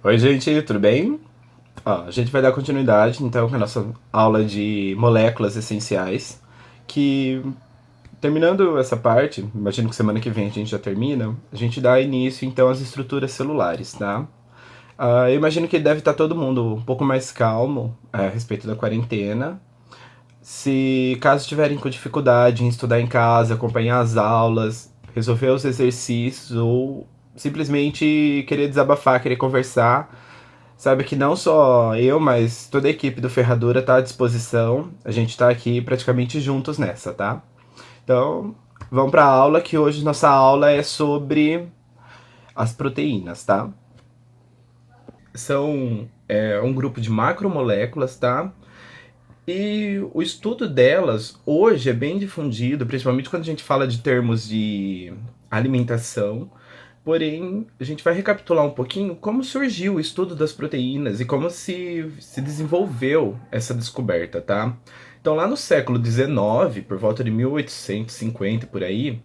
Oi, gente, tudo bem? Ó, a gente vai dar continuidade então com a nossa aula de moléculas essenciais, que terminando essa parte, imagino que semana que vem a gente já termina, a gente dá início então às estruturas celulares, tá? Eu imagino que deve estar todo mundo um pouco mais calmo a respeito da quarentena. Se caso tiverem com dificuldade em estudar em casa, acompanhar as aulas, resolver os exercícios ou simplesmente querer desabafar, querer conversar, sabe que não só eu, mas toda a equipe do Ferradura tá à disposição. A gente tá aqui praticamente juntos nessa, tá? Então, vamos pra aula, que hoje nossa aula é sobre as proteínas, tá? São um grupo de macromoléculas, tá? E o estudo delas hoje é bem difundido, principalmente quando a gente fala de termos de alimentação. Porém, a gente vai recapitular um pouquinho como surgiu o estudo das proteínas e como se desenvolveu essa descoberta, tá? Então, lá no século XIX, por volta de 1850 por aí,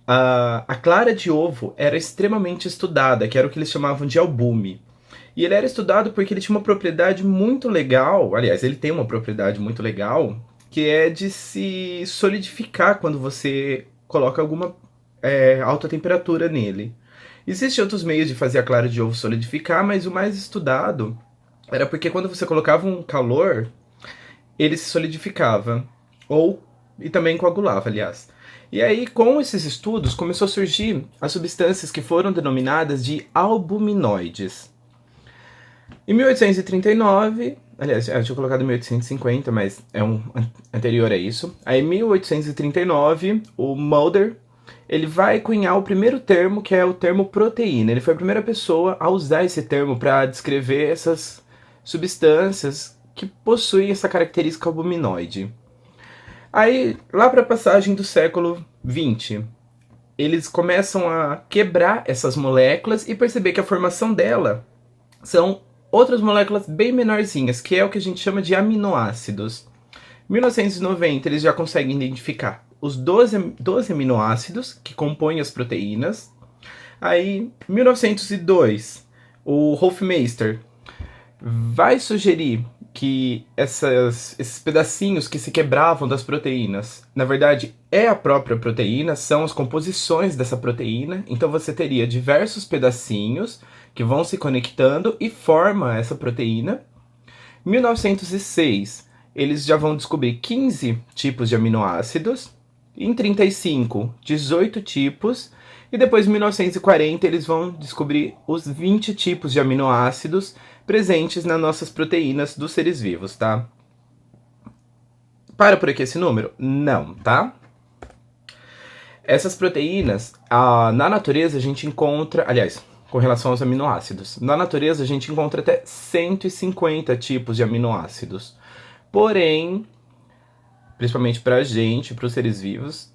a clara de ovo era extremamente estudada, que era o que eles chamavam de albume. E ele era estudado porque ele tinha uma propriedade muito legal, aliás, ele tem uma propriedade muito legal, que é de se solidificar quando você coloca alguma alta temperatura nele. Existem outros meios de fazer a clara de ovo solidificar, mas o mais estudado era porque quando você colocava um calor, ele se solidificava. Ou e também coagulava, aliás. E aí, com esses estudos, começou a surgir as substâncias que foram denominadas de albuminoides. Em 1839, aliás, eu tinha colocado em 1850, mas é um anterior a isso. Aí, em 1839, o Mulder ele vai cunhar o primeiro termo, que é o termo proteína. Ele foi a primeira pessoa a usar esse termo para descrever essas substâncias que possuem essa característica albuminoide. Aí, lá para a passagem do século XX, eles começam a quebrar essas moléculas e perceber que a formação dela são outras moléculas bem menorzinhas, que é o que a gente chama de aminoácidos. Em 1990, eles já conseguem identificar os 12 aminoácidos que compõem as proteínas. Aí, em 1902, o Hofmeister vai sugerir que esses pedacinhos que se quebravam das proteínas, na verdade, é a própria proteína, são as composições dessa proteína. Então você teria diversos pedacinhos que vão se conectando e forma essa proteína. Em 1906, eles já vão descobrir 15 tipos de aminoácidos. Em 35, 18 tipos. E depois, em 1940, eles vão descobrir os 20 tipos de aminoácidos presentes nas nossas proteínas dos seres vivos, tá? Para por aqui esse número? Não, tá? Essas proteínas, na natureza a gente encontra, aliás, com relação aos aminoácidos, na natureza a gente encontra até 150 tipos de aminoácidos. Porém, principalmente para a gente, para os seres vivos,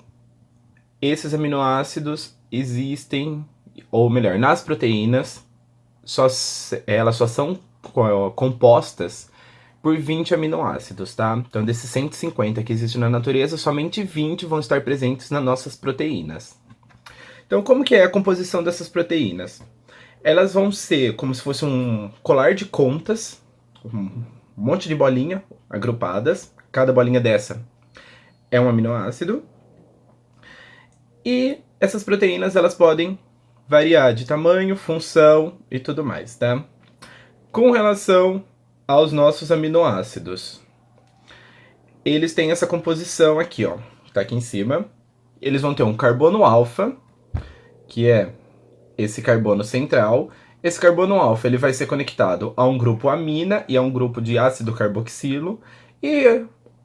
esses aminoácidos existem, ou melhor, nas proteínas, elas só são compostas por 20 aminoácidos, tá? Então, desses 150 que existem na natureza, somente 20 vão estar presentes nas nossas proteínas. Então, como que é a composição dessas proteínas? Elas vão ser como se fosse um colar de contas, um monte de bolinha agrupadas. Cada bolinha dessa é um aminoácido. E essas proteínas elas podem variar de tamanho, função e tudo mais, tá? Com relação aos nossos aminoácidos, eles têm essa composição aqui, ó, tá aqui em cima. Eles vão ter um carbono alfa, que é esse carbono central. Esse carbono alfa ele vai ser conectado a um grupo amina e a um grupo de ácido carboxilo. E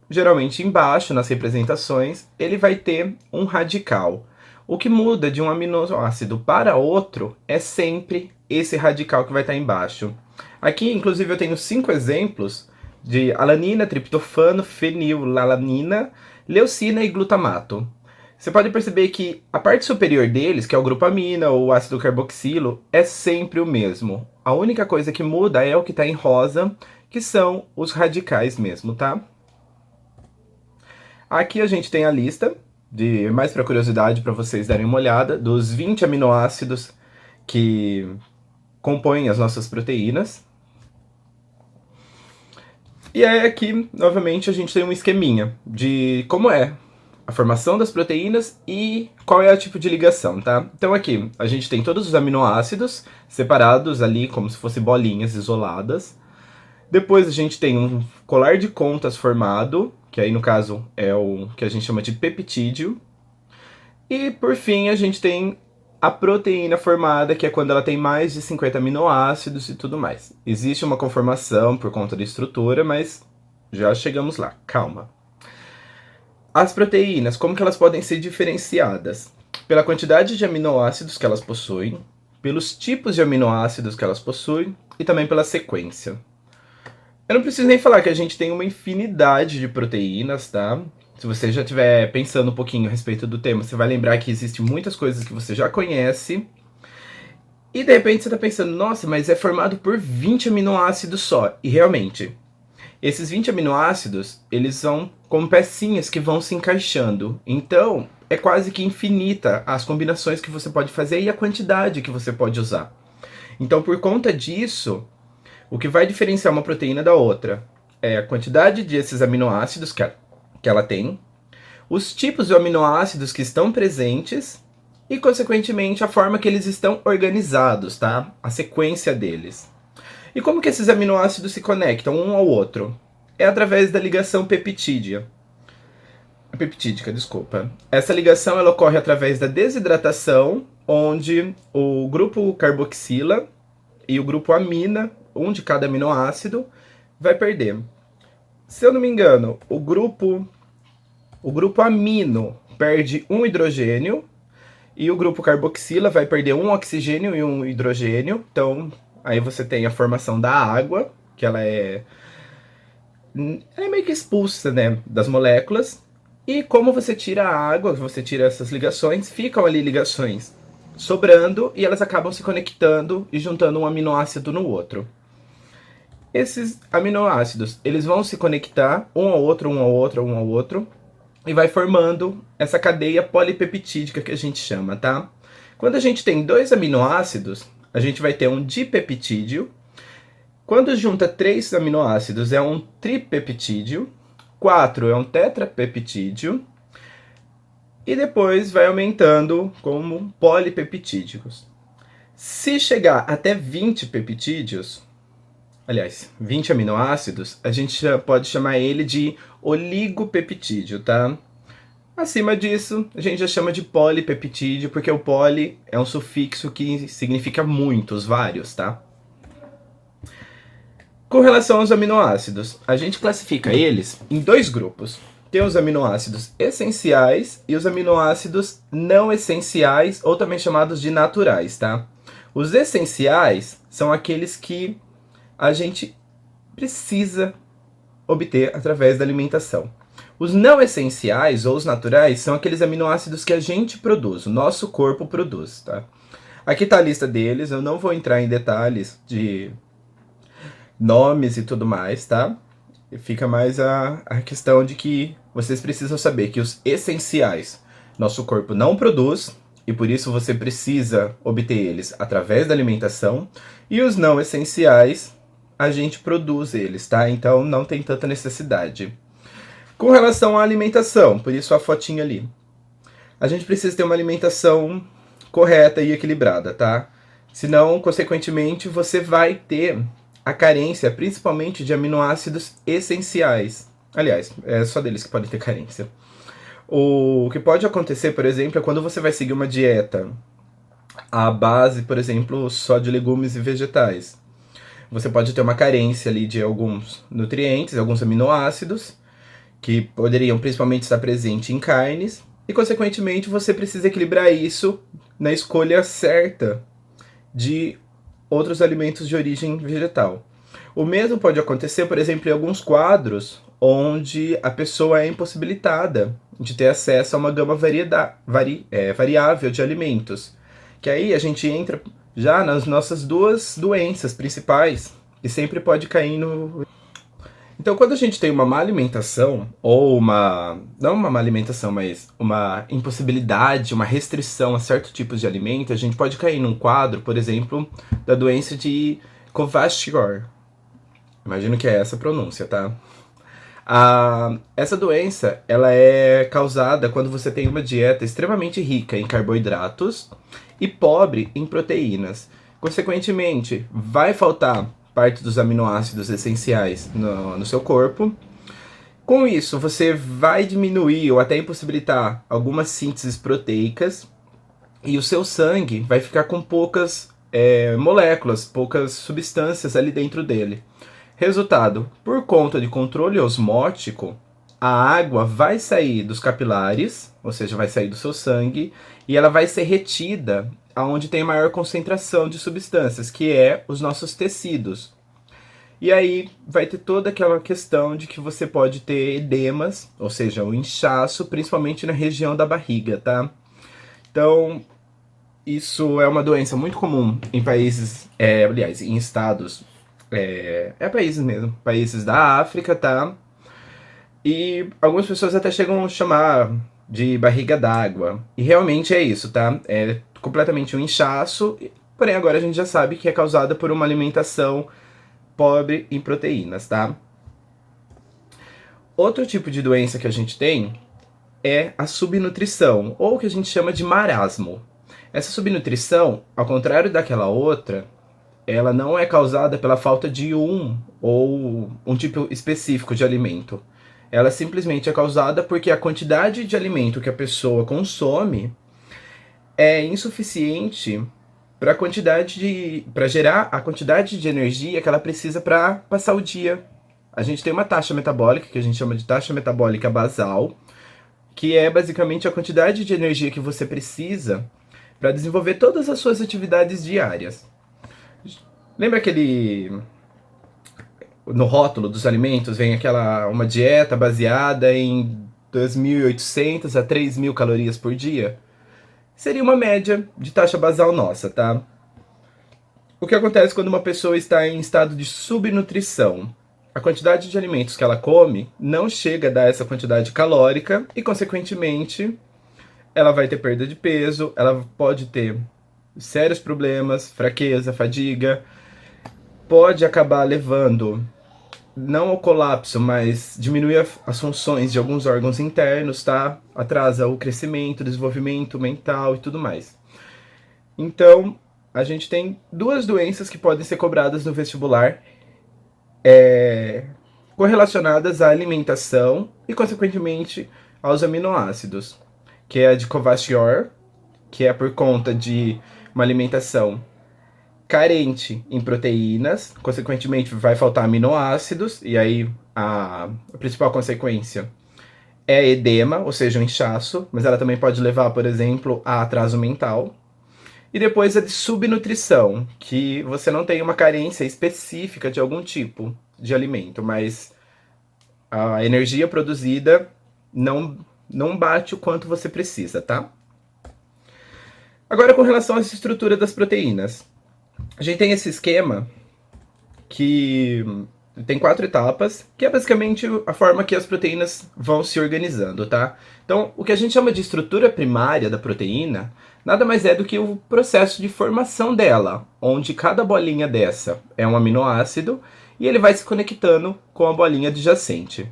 geralmente embaixo, nas representações, ele vai ter um radical. O que muda de um aminoácido para outro é sempre esse radical que vai estar embaixo. Aqui, inclusive, eu tenho 5 exemplos de alanina, triptofano, fenilalanina, leucina e glutamato. Você pode perceber que a parte superior deles, que é o grupo amina ou o ácido carboxilo, é sempre o mesmo. A única coisa que muda é o que está em rosa, que são os radicais mesmo, tá? Aqui a gente tem a lista, mais para curiosidade, para vocês darem uma olhada, dos 20 aminoácidos que compõem as nossas proteínas. E aí aqui, novamente, a gente tem um esqueminha de como é a formação das proteínas e qual é o tipo de ligação, tá? Então aqui, a gente tem todos os aminoácidos separados ali, como se fossem bolinhas isoladas. Depois a gente tem um colar de contas formado, que aí no caso é o que a gente chama de peptídeo. E por fim a gente tem a proteína formada, que é quando ela tem mais de 50 aminoácidos e tudo mais. Existe uma conformação por conta da estrutura, mas já chegamos lá, calma. As proteínas, como que elas podem ser diferenciadas? Pela quantidade de aminoácidos que elas possuem, pelos tipos de aminoácidos que elas possuem e também pela sequência. Eu não preciso nem falar que a gente tem uma infinidade de proteínas, tá? Se você já estiver pensando um pouquinho a respeito do tema, você vai lembrar que existem muitas coisas que você já conhece. E de repente você está pensando, nossa, mas é formado por 20 aminoácidos só. E realmente, esses 20 aminoácidos, eles são como pecinhas que vão se encaixando. Então, é quase que infinita as combinações que você pode fazer e a quantidade que você pode usar. Então, por conta disso, o que vai diferenciar uma proteína da outra é a quantidade desses aminoácidos que ela tem, os tipos de aminoácidos que estão presentes e, consequentemente, a forma que eles estão organizados, tá? A sequência deles. E como que esses aminoácidos se conectam um ao outro? É através da ligação peptídica, desculpa. Essa ligação ela ocorre através da desidratação, onde o grupo carboxila e o grupo amina, um de cada aminoácido, vai perder. Se eu não me engano, o grupo amino perde um hidrogênio e o grupo carboxila vai perder um oxigênio e um hidrogênio. Então, aí você tem a formação da água, que ela é meio que expulsa, né, das moléculas. E como você tira a água, você tira essas ligações, ficam ali ligações sobrando e elas acabam se conectando e juntando um aminoácido no outro. Esses aminoácidos, eles vão se conectar um ao outro, um ao outro, um ao outro, e vai formando essa cadeia polipeptídica que a gente chama, tá? Quando a gente tem dois aminoácidos, a gente vai ter um dipeptídeo. Quando junta 3 aminoácidos é um tripeptídeo, 4 é um tetrapeptídeo, e depois vai aumentando como polipeptídicos. Se chegar até 20 peptídeos, aliás, 20 aminoácidos, a gente já pode chamar ele de oligopeptídeo, tá? Acima disso, a gente já chama de polipeptídeo, porque o poli é um sufixo que significa muitos, vários, tá? Com relação aos aminoácidos, a gente classifica eles em 2 grupos. Tem os aminoácidos essenciais e os aminoácidos não essenciais, ou também chamados de naturais, tá? Os essenciais são aqueles que a gente precisa obter através da alimentação. Os não essenciais, ou os naturais, são aqueles aminoácidos que a gente produz, o nosso corpo produz, tá? Aqui está a lista deles, eu não vou entrar em detalhes de nomes e tudo mais, tá? Fica mais a questão de que vocês precisam saber que os essenciais nosso corpo não produz, e por isso você precisa obter eles através da alimentação, e os não essenciais a gente produz eles, tá? Então não tem tanta necessidade. Com relação à alimentação, por isso a fotinha ali. A gente precisa ter uma alimentação correta e equilibrada, tá? Senão, consequentemente, você vai ter a carência, principalmente de aminoácidos essenciais. Aliás, é só deles que pode ter carência. O que pode acontecer, por exemplo, é quando você vai seguir uma dieta à base, por exemplo, só de legumes e vegetais. Você pode ter uma carência ali de alguns nutrientes, alguns aminoácidos, que poderiam principalmente estar presentes em carnes, e consequentemente você precisa equilibrar isso na escolha certa de outros alimentos de origem vegetal. O mesmo pode acontecer, por exemplo, em alguns quadros onde a pessoa é impossibilitada de ter acesso a uma gama variável de alimentos. Que aí a gente entra já nas nossas 2 doenças principais, e sempre pode cair no... Então, quando a gente tem uma má alimentação, ou não uma má alimentação, mas uma impossibilidade, uma restrição a certos tipos de alimento, a gente pode cair num quadro, por exemplo, da doença de Kwashiorkor. Imagino que é essa a pronúncia, tá? Essa doença, ela é causada quando você tem uma dieta extremamente rica em carboidratos e pobre em proteínas. Consequentemente, vai faltar parte dos aminoácidos essenciais no seu corpo. Com isso, você vai diminuir ou até impossibilitar algumas sínteses proteicas e o seu sangue vai ficar com poucas moléculas, poucas substâncias ali dentro dele. Resultado, por conta de controle osmótico, a água vai sair dos capilares, ou seja, vai sair do seu sangue, e ela vai ser retida aonde tem maior concentração de substâncias, que é os nossos tecidos. E aí vai ter toda aquela questão de que você pode ter edemas, ou seja, o inchaço, principalmente na região da barriga, tá? Então, isso é uma doença muito comum em países, aliás, em estados, países mesmo, países da África, tá? E algumas pessoas até chegam a chamar de barriga d'água. E realmente é isso, tá? É completamente um inchaço, porém agora a gente já sabe que é causada por uma alimentação pobre em proteínas, tá? Outro tipo de doença que a gente tem é a subnutrição, ou o que a gente chama de marasmo. Essa subnutrição, ao contrário daquela outra, ela não é causada pela falta de um ou um tipo específico de alimento. Ela simplesmente é causada porque a quantidade de alimento que a pessoa consome é insuficiente para gerar a quantidade de energia que ela precisa para passar o dia. A gente tem uma taxa metabólica que a gente chama de taxa metabólica basal, que é basicamente a quantidade de energia que você precisa para desenvolver todas as suas atividades diárias. Lembra aquele no rótulo dos alimentos vem uma dieta baseada em 2.800 a 3.000 calorias por dia? Seria uma média de taxa basal nossa, tá? O que acontece quando uma pessoa está em estado de subnutrição? A quantidade de alimentos que ela come não chega a dar essa quantidade calórica e, consequentemente, ela vai ter perda de peso, ela pode ter sérios problemas, fraqueza, fadiga, pode acabar levando não ao colapso, mas diminuir as funções de alguns órgãos internos, tá? Atrasa o crescimento, desenvolvimento mental e tudo mais. Então, a gente tem duas doenças que podem ser cobradas no vestibular, correlacionadas à alimentação e, consequentemente, aos aminoácidos, que é a de Kwashiorkor, que é por conta de uma alimentação carente em proteínas, consequentemente vai faltar aminoácidos, e aí a principal consequência é edema, ou seja, um inchaço, mas ela também pode levar, por exemplo, a atraso mental. E depois a de subnutrição, que você não tem uma carência específica de algum tipo de alimento, mas a energia produzida não bate o quanto você precisa, tá? Agora, com relação à estrutura das proteínas. A gente tem esse esquema que tem 4 etapas, que é basicamente a forma que as proteínas vão se organizando, tá? Então, o que a gente chama de estrutura primária da proteína nada mais é do que o processo de formação dela, onde cada bolinha dessa é um aminoácido e ele vai se conectando com a bolinha adjacente.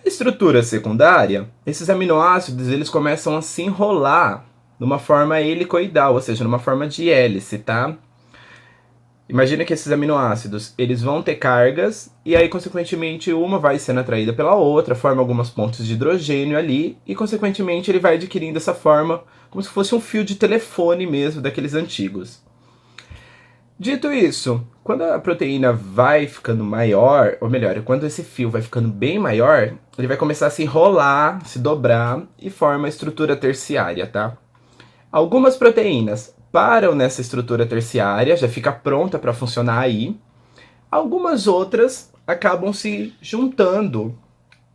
A estrutura secundária, esses aminoácidos eles começam a se enrolar numa forma helicoidal, ou seja, numa forma de hélice, tá? Imagina que esses aminoácidos, eles vão ter cargas e aí, consequentemente, uma vai sendo atraída pela outra, forma algumas pontes de hidrogênio ali e, consequentemente, ele vai adquirindo essa forma como se fosse um fio de telefone mesmo, daqueles antigos. Dito isso, quando a proteína vai ficando maior, ou melhor, quando esse fio vai ficando bem maior, ele vai começar a se enrolar, se dobrar e forma a estrutura terciária, tá? Algumas proteínas param nessa estrutura terciária, já fica pronta para funcionar aí. Algumas outras acabam se juntando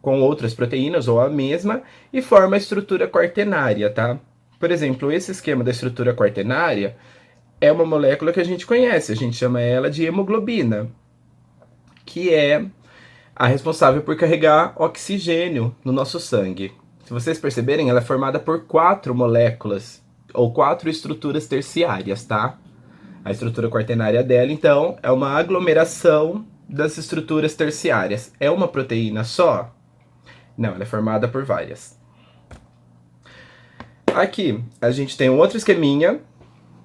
com outras proteínas ou a mesma e forma a estrutura quaternária, tá? Por exemplo, esse esquema da estrutura quaternária é uma molécula que a gente conhece, a gente chama ela de hemoglobina, que é a responsável por carregar oxigênio no nosso sangue. Se vocês perceberem, ela é formada por 4 moléculas, ou 4 estruturas terciárias, tá? A estrutura quaternária dela, então, é uma aglomeração das estruturas terciárias. É uma proteína só? Não, ela é formada por várias. Aqui, a gente tem um outro esqueminha,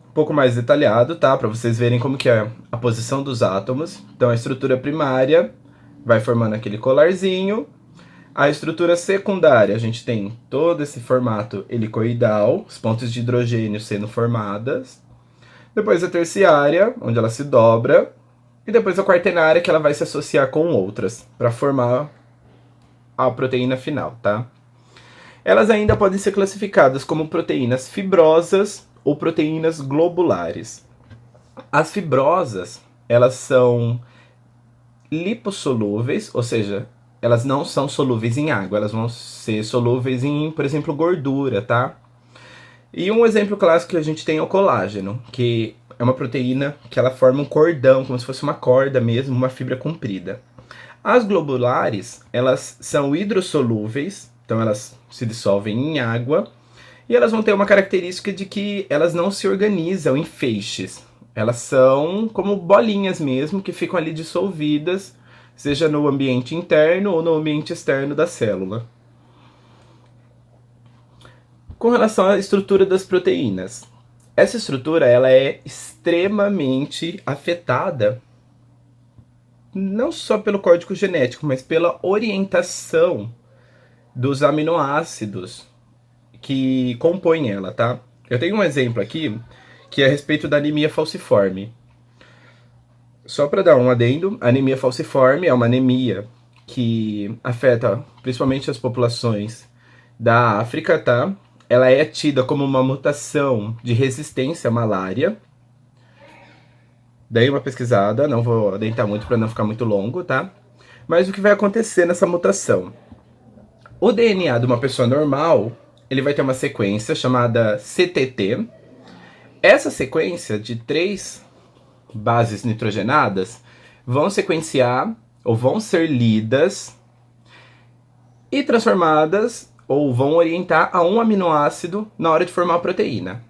um pouco mais detalhado, tá? Para vocês verem como que é a posição dos átomos. Então, a estrutura primária vai formando aquele colarzinho. A estrutura secundária, a gente tem todo esse formato helicoidal, os pontos de hidrogênio sendo formadas. Depois a terciária, onde ela se dobra. E depois a quaternária, que ela vai se associar com outras, para formar a proteína final, tá? Elas ainda podem ser classificadas como proteínas fibrosas ou proteínas globulares. As fibrosas, elas são lipossolúveis, ou seja, elas não são solúveis em água, elas vão ser solúveis em, por exemplo, gordura, tá? E um exemplo clássico que a gente tem é o colágeno, que é uma proteína que ela forma um cordão, como se fosse uma corda mesmo, uma fibra comprida. As globulares, elas são hidrossolúveis, então elas se dissolvem em água, e elas vão ter uma característica de que elas não se organizam em feixes. Elas são como bolinhas mesmo, que ficam ali dissolvidas, seja no ambiente interno ou no ambiente externo da célula. Com relação à estrutura das proteínas, essa estrutura ela é extremamente afetada não só pelo código genético, mas pela orientação dos aminoácidos que compõem ela, tá? Eu tenho um exemplo aqui que é a respeito da anemia falciforme. Só para dar um adendo, a anemia falciforme é uma anemia que afeta principalmente as populações da África, tá? Ela é tida como uma mutação de resistência à malária. Dei uma pesquisada, não vou adentrar muito para não ficar muito longo, tá? Mas o que vai acontecer nessa mutação? O DNA de uma pessoa normal, ele vai ter uma sequência chamada CTT. Essa sequência de 3 bases nitrogenadas vão sequenciar ou vão ser lidas e transformadas ou vão orientar a um aminoácido na hora de formar a proteína.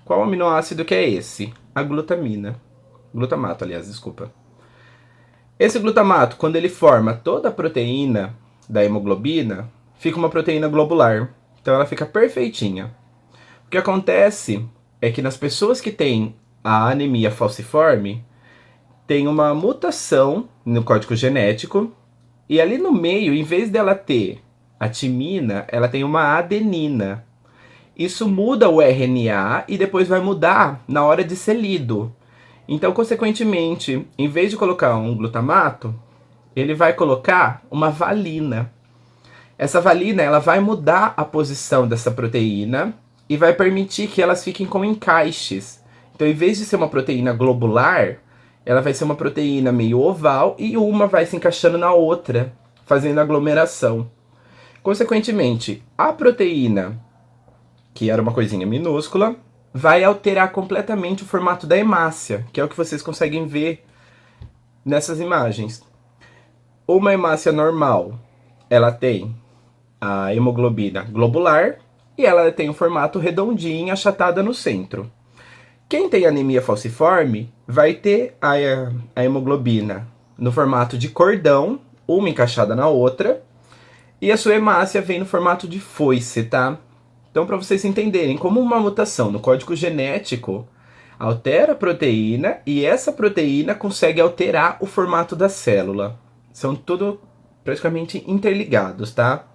Qual aminoácido que é esse? A glutamina. Glutamato, aliás, desculpa. Esse glutamato, quando ele forma toda a proteína da hemoglobina, fica uma proteína globular. Então ela fica perfeitinha. O que acontece é que nas pessoas que têm a anemia falciforme, tem uma mutação no código genético, e ali no meio, em vez dela ter a timina, ela tem uma adenina. Isso muda o RNA e depois vai mudar na hora de ser lido. Então, consequentemente, em vez de colocar um glutamato, ele vai colocar uma valina. Essa valina ela vai mudar a posição dessa proteína e vai permitir que elas fiquem com encaixes. Então, em vez de ser uma proteína globular, ela vai ser uma proteína meio oval e uma vai se encaixando na outra, fazendo aglomeração. Consequentemente, a proteína, que era uma coisinha minúscula, vai alterar completamente o formato da hemácia, que é o que vocês conseguem ver nessas imagens. Uma hemácia normal, ela tem a hemoglobina globular e ela tem um formato redondinho, achatada no centro. Quem tem anemia falciforme vai ter a hemoglobina no formato de cordão, uma encaixada na outra, e a sua hemácia vem no formato de foice, tá? Então, para vocês entenderem como uma mutação no código genético altera a proteína e essa proteína consegue alterar o formato da célula. São tudo praticamente interligados, tá?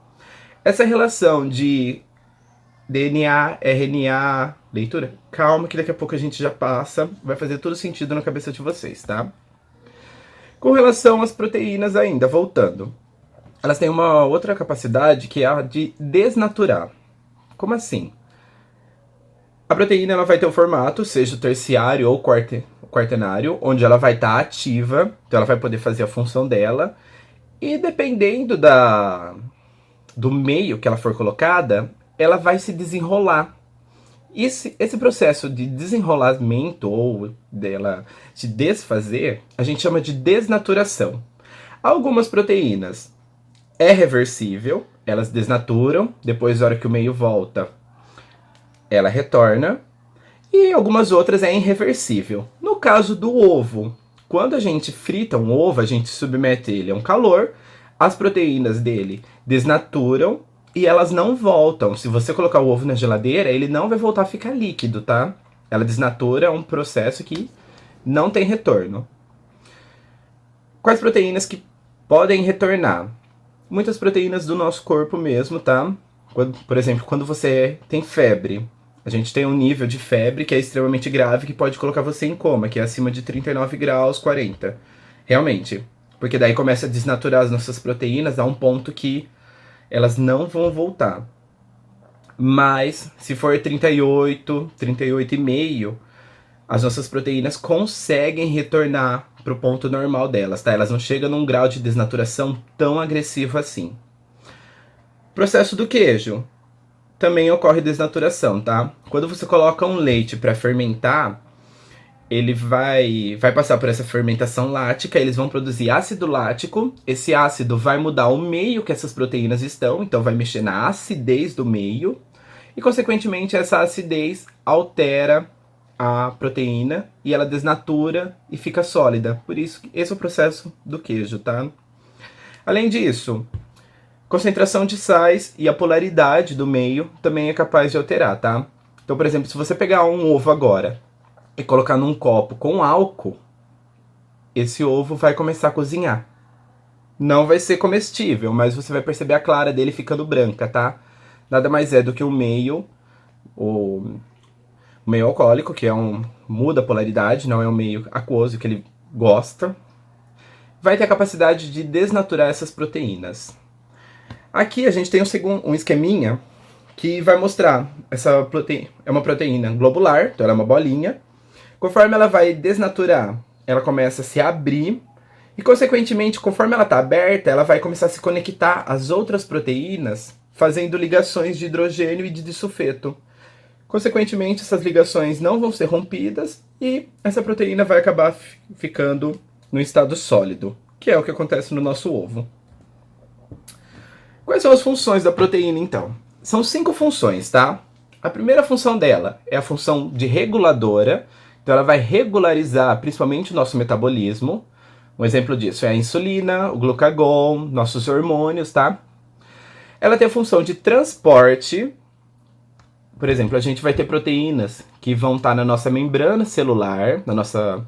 Essa relação de DNA, RNA, leitura, calma que daqui a pouco a gente já passa, vai fazer todo sentido na cabeça de vocês, tá? Com relação às proteínas ainda, voltando. Elas têm uma outra capacidade que é a de desnaturar. Como assim? A proteína ela vai ter o formato, seja o terciário ou quaternário, onde ela vai estar ativa, então ela vai poder fazer a função dela, e dependendo do meio que ela for colocada, ela vai se desenrolar. Esse processo de desenrolamento ou dela se desfazer, a gente chama de desnaturação. Algumas proteínas é reversível, elas desnaturam, depois na hora que o meio volta, ela retorna. E algumas outras é irreversível. No caso do ovo, quando a gente frita um ovo, a gente submete ele a um calor, as proteínas dele desnaturam e elas não voltam. Se você colocar o ovo na geladeira, ele não vai voltar a ficar líquido, tá? Ela desnatura, é um processo que não tem retorno. Quais proteínas que podem retornar? Muitas proteínas do nosso corpo mesmo, tá? Por exemplo, quando você tem febre, a gente tem um nível de febre que é extremamente grave, que pode colocar você em coma, que é acima de 39 graus 40. Realmente. Porque daí começa a desnaturar as nossas proteínas a um ponto que elas não vão voltar. Mas, se for 38, 38,5, as nossas proteínas conseguem retornar para o ponto normal delas, tá? Elas não chegam num grau de desnaturação tão agressivo assim. Processo do queijo. Também ocorre desnaturação, tá? Quando você coloca um leite para fermentar, ele vai passar por essa fermentação lática, eles vão produzir ácido lático, esse ácido vai mudar o meio que essas proteínas estão, então vai mexer na acidez do meio, e consequentemente essa acidez altera a proteína e ela desnatura e fica sólida. Por isso, esse é o processo do queijo, tá? Além disso, concentração de sais e a polaridade do meio também é capaz de alterar, tá? Então, por exemplo, se você pegar um ovo agora e colocar num copo com álcool, esse ovo vai começar a cozinhar. Não vai ser comestível, mas você vai perceber a clara dele ficando branca, tá? Nada mais é do que o meio alcoólico, que muda a polaridade, não é um meio aquoso que ele gosta. Vai ter a capacidade de desnaturar essas proteínas. Aqui a gente tem um esqueminha que vai mostrar essa proteína. É uma proteína globular, então ela é uma bolinha. Conforme ela vai desnaturar, ela começa a se abrir. E, consequentemente, conforme ela está aberta, ela vai começar a se conectar às outras proteínas, fazendo ligações de hidrogênio e de disulfeto. Consequentemente, essas ligações não vão ser rompidas e essa proteína vai acabar ficando no estado sólido, que é o que acontece no nosso ovo. Quais são as funções da proteína, então? São 5 funções, tá? A primeira função dela é a função de reguladora, então ela vai regularizar principalmente o nosso metabolismo. Um exemplo disso é a insulina, o glucagon, nossos hormônios, tá? Ela tem a função de transporte. Por exemplo, a gente vai ter proteínas que vão estar na nossa membrana celular, na nossa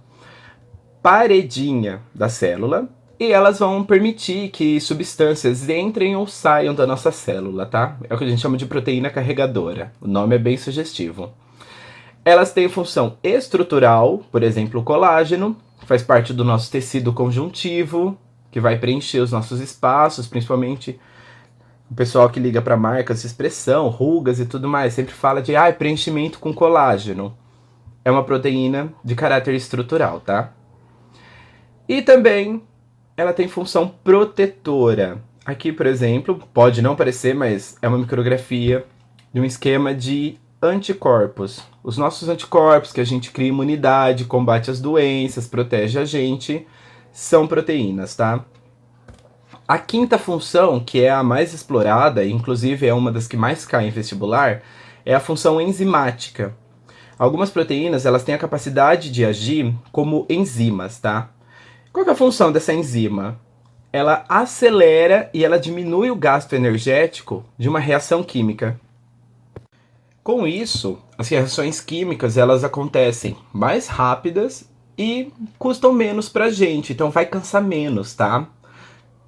paredinha da célula, e elas vão permitir que substâncias entrem ou saiam da nossa célula, tá? É o que a gente chama de proteína carregadora. O nome é bem sugestivo. Elas têm função estrutural, por exemplo, o colágeno, que faz parte do nosso tecido conjuntivo, que vai preencher os nossos espaços, principalmente o pessoal que liga para marcas de expressão, rugas e tudo mais, sempre fala de preenchimento com colágeno. É uma proteína de caráter estrutural, tá? E também ela tem função protetora. Aqui, por exemplo, pode não parecer, mas é uma micrografia de um esquema de anticorpos. Os nossos anticorpos, que a gente cria imunidade, combate as doenças, protege a gente, são proteínas, tá? A quinta função, que é a mais explorada, e inclusive é uma das que mais cai em vestibular, é a função enzimática. Algumas proteínas, elas têm a capacidade de agir como enzimas, tá? Qual que é a função dessa enzima? Ela acelera e ela diminui o gasto energético de uma reação química. Com isso, as reações químicas elas acontecem mais rápidas e custam menos pra gente, então vai cansar menos, tá?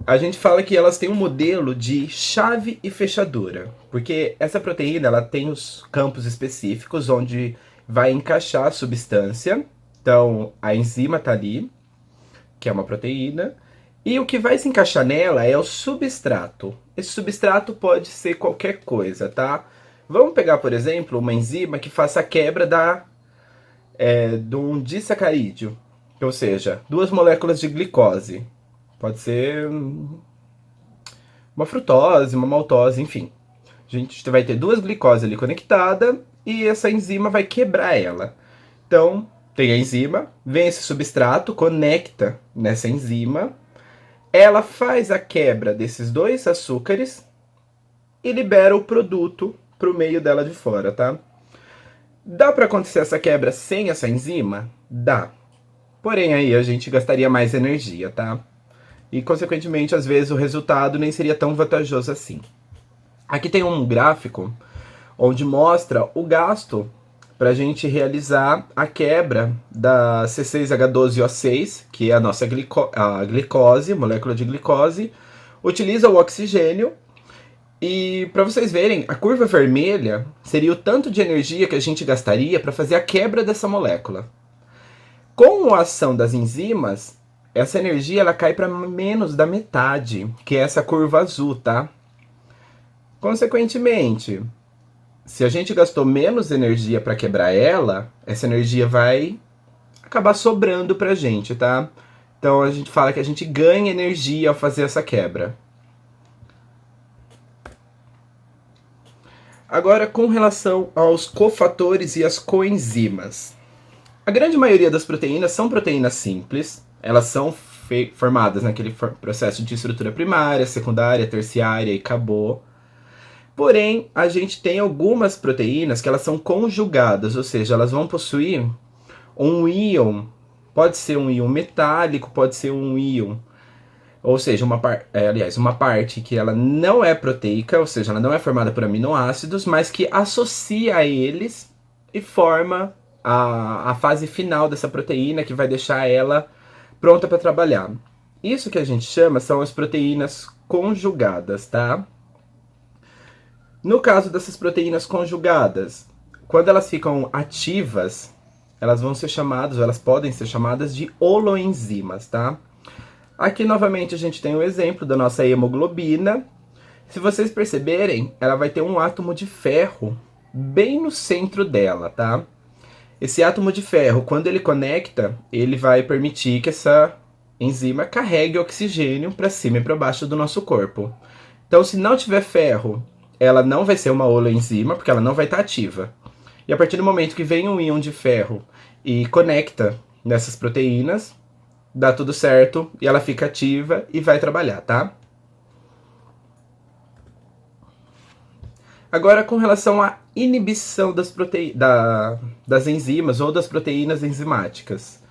A gente fala que elas têm um modelo de chave e fechadura, porque essa proteína ela tem os campos específicos onde vai encaixar a substância. Então, a enzima está ali, que é uma proteína, e o que vai se encaixar nela é o substrato. Esse substrato pode ser qualquer coisa, tá? Vamos pegar, por exemplo, uma enzima que faça a quebra de um disacarídeo, ou seja, 2 moléculas de glicose. Pode ser uma frutose, uma maltose, enfim. A gente vai ter 2 glicoses ali conectadas e essa enzima vai quebrar ela. Então, tem a enzima, vem esse substrato, conecta nessa enzima. ela faz a quebra desses dois açúcares e libera o produto para o meio dela de fora, tá? Dá para acontecer essa quebra sem essa enzima? Dá. Porém, aí a gente gastaria mais energia, tá? E, consequentemente, às vezes o resultado nem seria tão vantajoso assim. Aqui tem um gráfico onde mostra o gasto para a gente realizar a quebra da C6H12O6, que é a nossa glicose, molécula de glicose, utiliza o oxigênio. E para vocês verem, a curva vermelha seria o tanto de energia que a gente gastaria para fazer a quebra dessa molécula. Com a ação das enzimas, essa energia ela cai para menos da metade, que é essa curva azul, tá? Consequentemente, se a gente gastou menos energia para quebrar ela, essa energia vai acabar sobrando pra gente, tá? Então a gente fala que a gente ganha energia ao fazer essa quebra. Agora, com relação aos cofatores e as coenzimas. A grande maioria das proteínas são proteínas simples. Elas são formadas naquele processo de estrutura primária, secundária, terciária e acabou. Porém, a gente tem algumas proteínas que elas são conjugadas, ou seja, elas vão possuir um íon. Pode ser um íon metálico, pode ser um íon, ou seja, uma parte que ela não é proteica, ou seja, ela não é formada por aminoácidos, mas que associa a eles e forma a fase final dessa proteína que vai deixar ela pronta para trabalhar. Isso que a gente chama são as proteínas conjugadas, tá? No caso dessas proteínas conjugadas, quando elas ficam ativas, elas vão ser chamadas, ou elas podem ser chamadas de holoenzimas, tá? Aqui, novamente, a gente tem o exemplo da nossa hemoglobina. Se vocês perceberem, ela vai ter um átomo de ferro bem no centro dela, tá? Esse átomo de ferro, quando ele conecta, ele vai permitir que essa enzima carregue oxigênio para cima e para baixo do nosso corpo. Então, se não tiver ferro, ela não vai ser uma holoenzima, porque ela não vai estar ativa. E a partir do momento que vem um íon de ferro e conecta nessas proteínas, dá tudo certo e ela fica ativa e vai trabalhar, tá? Agora, com relação à inibição das enzimas ou das proteínas enzimáticas.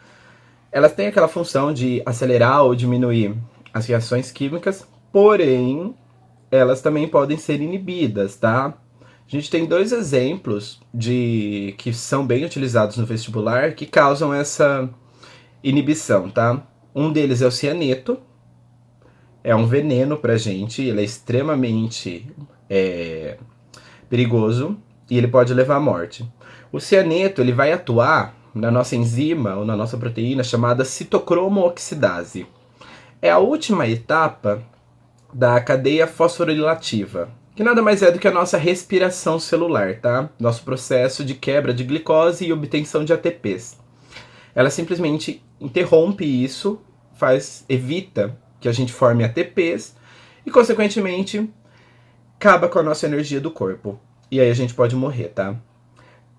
Elas têm aquela função de acelerar ou diminuir as reações químicas, porém, elas também podem ser inibidas, tá? A gente tem dois exemplos que são bem utilizados no vestibular que causam essa inibição, tá? Um deles é o cianeto, é um veneno pra gente, ele é extremamente perigoso e ele pode levar à morte. O cianeto ele vai atuar na nossa enzima ou na nossa proteína chamada citocromo-oxidase. É a última etapa da cadeia fosforilativa, que nada mais é do que a nossa respiração celular, tá? Nosso processo de quebra de glicose e obtenção de ATPs. Ela simplesmente interrompe isso, evita que a gente forme ATPs e, consequentemente, acaba com a nossa energia do corpo. E aí a gente pode morrer, tá?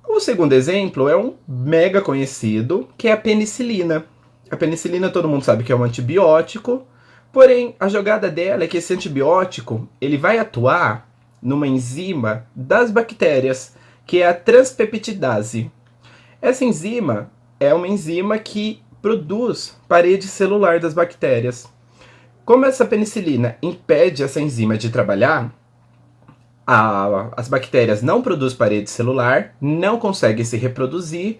O segundo exemplo é um mega conhecido, que é a penicilina. A penicilina todo mundo sabe que é um antibiótico, porém a jogada dela é que esse antibiótico ele vai atuar numa enzima das bactérias, que é a transpeptidase. Essa enzima é uma enzima que produz parede celular das bactérias. Como essa penicilina impede essa enzima de trabalhar, as bactérias não produzem parede celular, não conseguem se reproduzir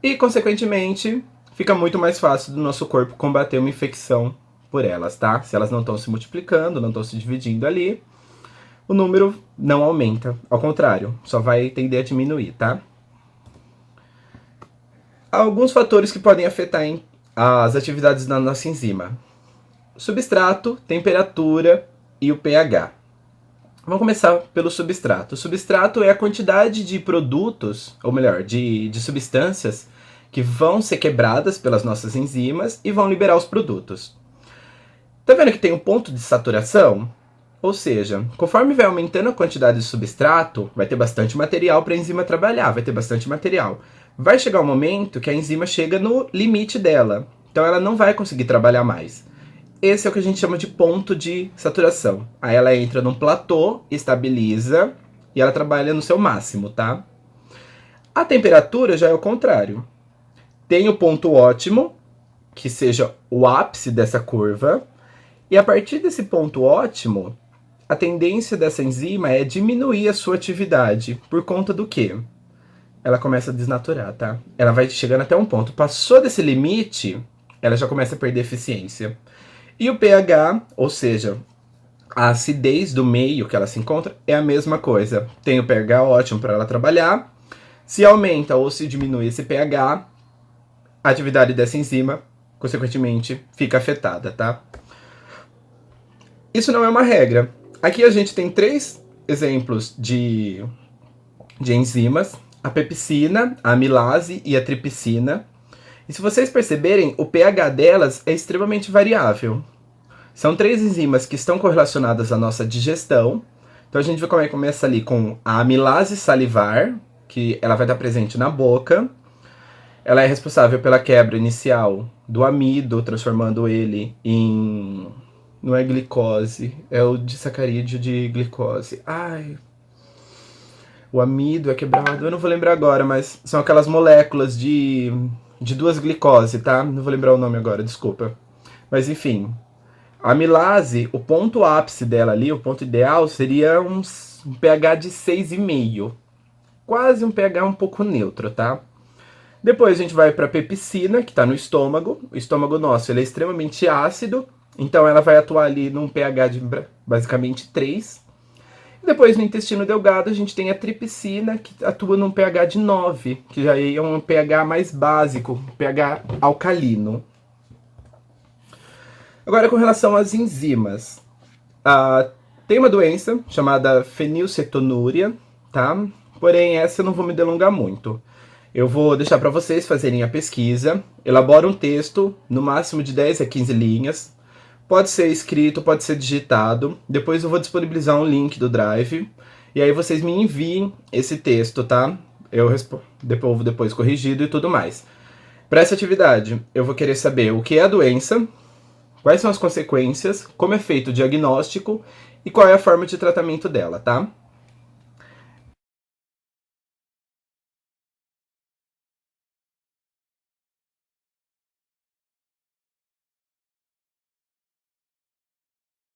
e, consequentemente, fica muito mais fácil do nosso corpo combater uma infecção por elas, tá? Se elas não estão se multiplicando, não estão se dividindo ali, o número não aumenta. Ao contrário, só vai tender a diminuir, tá? Há alguns fatores que podem afetar as atividades da nossa enzima: substrato, temperatura e o pH. Vamos começar pelo substrato. O substrato é a quantidade de produtos, ou melhor, de substâncias que vão ser quebradas pelas nossas enzimas e vão liberar os produtos. Tá vendo que tem um ponto de saturação? Ou seja, conforme vai aumentando a quantidade de substrato, vai ter bastante material para a enzima trabalhar, vai ter bastante material. Vai chegar um momento que a enzima chega no limite dela, então ela não vai conseguir trabalhar mais. esse é o que a gente chama de ponto de saturação. Aí ela entra num platô, estabiliza e ela trabalha no seu máximo, tá? A temperatura já é o contrário. Tem o ponto ótimo, que seja o ápice dessa curva, e a partir desse ponto ótimo, a tendência dessa enzima é diminuir a sua atividade. Por conta do quê? Ela começa a desnaturar, tá? Ela vai chegando até um ponto. Passou desse limite, ela já começa a perder eficiência. E o pH, ou seja, a acidez do meio que ela se encontra, é a mesma coisa. Tem o pH ótimo para ela trabalhar. Se aumenta ou se diminui esse pH, a atividade dessa enzima, consequentemente, fica afetada, tá? Isso não é uma regra. Aqui a gente tem 3 exemplos de enzimas: a pepsina, a amilase e a tripsina. E se vocês perceberem, o pH delas é extremamente variável. São 3 enzimas que estão correlacionadas à nossa digestão. Então a gente vai começar ali com a amilase salivar, que ela vai estar presente na boca. Ela é responsável pela quebra inicial do amido, transformando ele em... Não é glicose, é o disacarídeo de glicose. Ai, o amido é quebrado, eu não vou lembrar agora, mas são aquelas moléculas de 2-glicose, tá? Não vou lembrar o nome agora, desculpa. Mas enfim, a amilase, o ponto ápice dela ali, o ponto ideal, seria um pH de 6,5. Quase um pH um pouco neutro, tá? Depois a gente vai para a pepsina, que está no estômago. O estômago nosso ele é extremamente ácido, então ela vai atuar ali num pH de basicamente 3. E depois no intestino delgado a gente tem a tripsina, que atua num pH de 9, que já é um pH mais básico, pH alcalino. Agora com relação às enzimas. Tem uma doença chamada fenilcetonúria, tá? Porém essa eu não vou me delongar muito. Eu vou deixar para vocês fazerem a pesquisa, elabora um texto, no máximo de 10 a 15 linhas, pode ser escrito, pode ser digitado, depois eu vou disponibilizar um link do Drive, e aí vocês me enviem esse texto, tá? Eu devolvo depois corrigido e tudo mais. Para essa atividade, eu vou querer saber o que é a doença, quais são as consequências, como é feito o diagnóstico e qual é a forma de tratamento dela, tá?